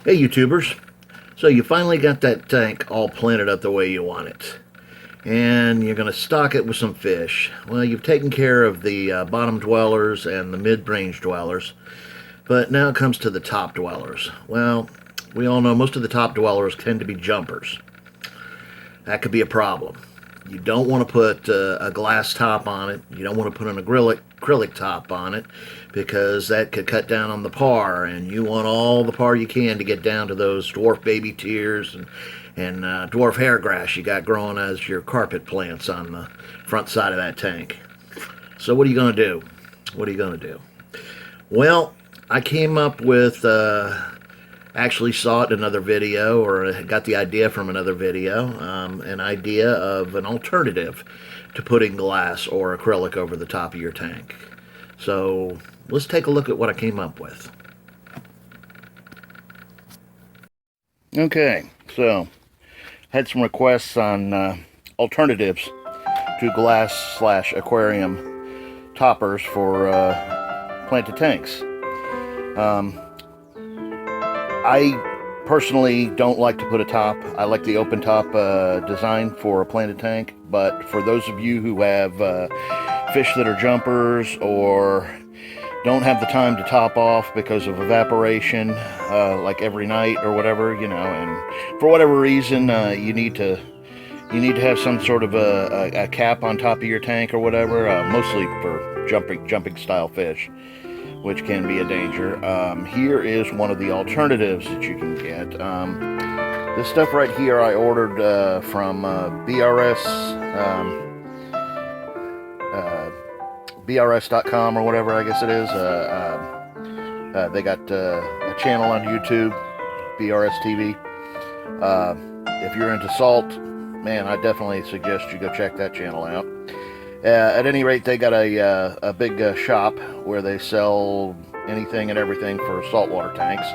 Hey YouTubers, so you finally got that tank all planted up the way you want it, and you're going to stock it with some fish. Well, you've taken care of the bottom dwellers and the mid-range dwellers, but now it comes to the top dwellers. Well, we all know most of the top dwellers tend to be jumpers. That could be a problem. You don't want to put a glass top on it. You don't want to put an acrylic top on it, because that could cut down on the par, and you want all the par you can to get down to those dwarf baby tears and dwarf hairgrass you got growing as your carpet plants on the front side of that tank. So what are you going to do? What are you going to do? Well, I came up with, actually saw it in another video, or got the idea from another video, an idea of an alternative to putting glass or acrylic over the top of your tank. So let's take a look at what I came up with. Okay, so had some requests on alternatives to glass/aquarium toppers for planted tanks. I personally don't like to put a top. I like the open top design for a planted tank, but for those of you who have fish that are jumpers or don't have the time to top off because of evaporation, like every night or whatever, you know, and for whatever reason you need to have some sort of a cap on top of your tank or whatever, mostly for jumping style fish, which can be a danger. Here is one of the alternatives that you can get. This stuff right here I ordered from BRS.com or whatever, I guess it is. They got a channel on YouTube, BRS TV. If you're into salt, man, I definitely suggest you go check that channel out. At any rate, they got a big shop where they sell anything and everything for saltwater tanks.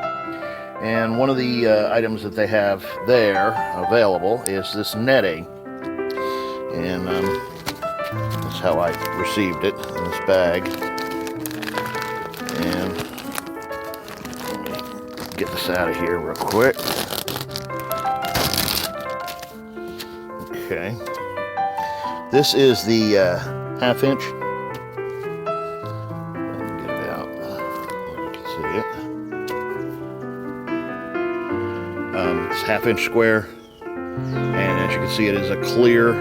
And one of the items that they have there available is this netting. And that's how I received it, in this bag. And let me get this out of here real quick. Okay. This is the half-inch. Get it out. You can see it. It's half-inch square, and as you can see, it is a clear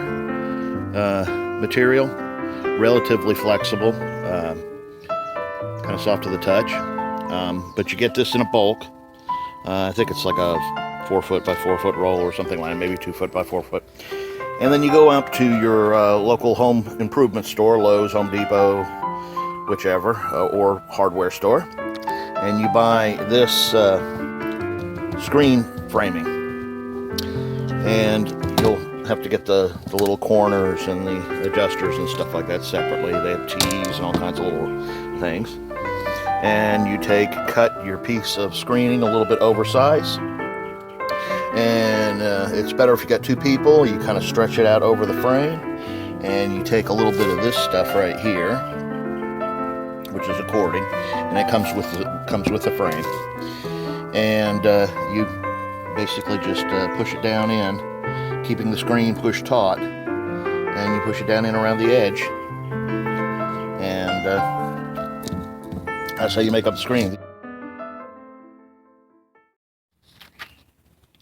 material, relatively flexible, kind of soft to the touch. But you get this in a bulk. I think it's like a 4 foot by 4 foot roll or something like that, maybe 2 foot by 4 foot. And then you go up to your local home improvement store, Lowe's, Home Depot, whichever, or hardware store, and you buy this screen framing. And you'll have to get the little corners and the adjusters and stuff like that separately. They have T's and all kinds of little things. And you cut your piece of screening a little bit oversized. And it's better if you got two people. You kind of stretch it out over the frame, and you take a little bit of this stuff right here, which is a cording, and it comes with the frame. And you basically just push it down in, keeping the screen pushed taut, and you push it down in around the edge, and that's how you make up the screen.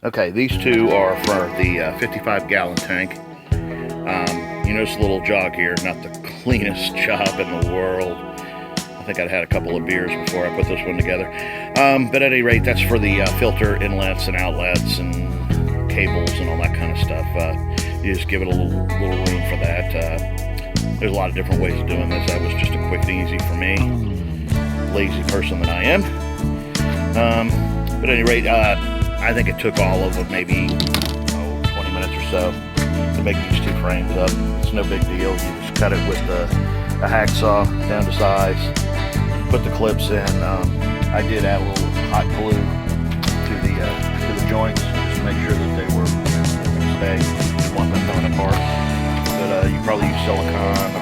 Okay, these two are for the 55-gallon tank. You notice the little jog here, not the cleanest job in the world. I think I'd had a couple of beers before I put this one together. But at any rate, that's for the filter inlets and outlets and cables and all that kind of stuff. You just give it a little room for that. There's a lot of different ways of doing this. That was just a quick and easy for me. Lazy person that I am. But at any rate, I think it took all of maybe 20 minutes or so to make these two frames up. It's no big deal. You just cut it with a hacksaw down to size, put the clips in. I did add a little hot glue to the joints to make sure that they were going to stay. Didn't want them coming apart. But you probably use silicone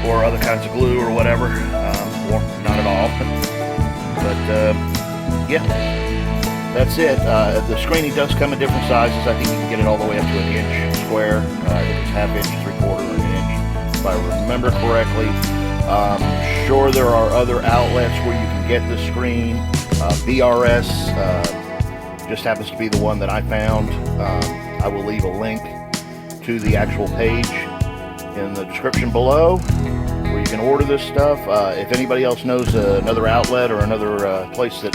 or other kinds of glue or whatever, or not at all. But yeah, that's it. The screening does come in different sizes. I think you can get it all the way up to an inch square. It's ½ inch, 3/4, and an inch, if I remember correctly. Sure, there are other outlets where you can get the screen. BRS just happens to be the one that I found. I will leave a link to the actual page in the description below where you can order this stuff. If anybody else knows another outlet or another place that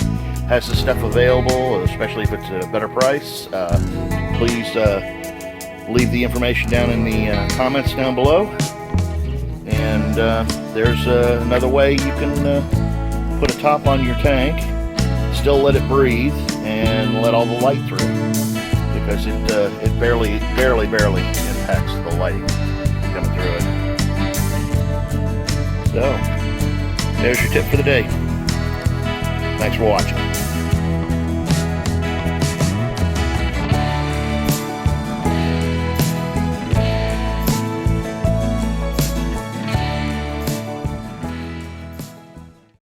has this stuff available, especially if it's at a better price, please leave the information down in the comments down below. And there's another way you can put a top on your tank, still let it breathe, and let all the light through, because it barely impacts the light coming through it. So there's your tip for the day. Thanks for watching.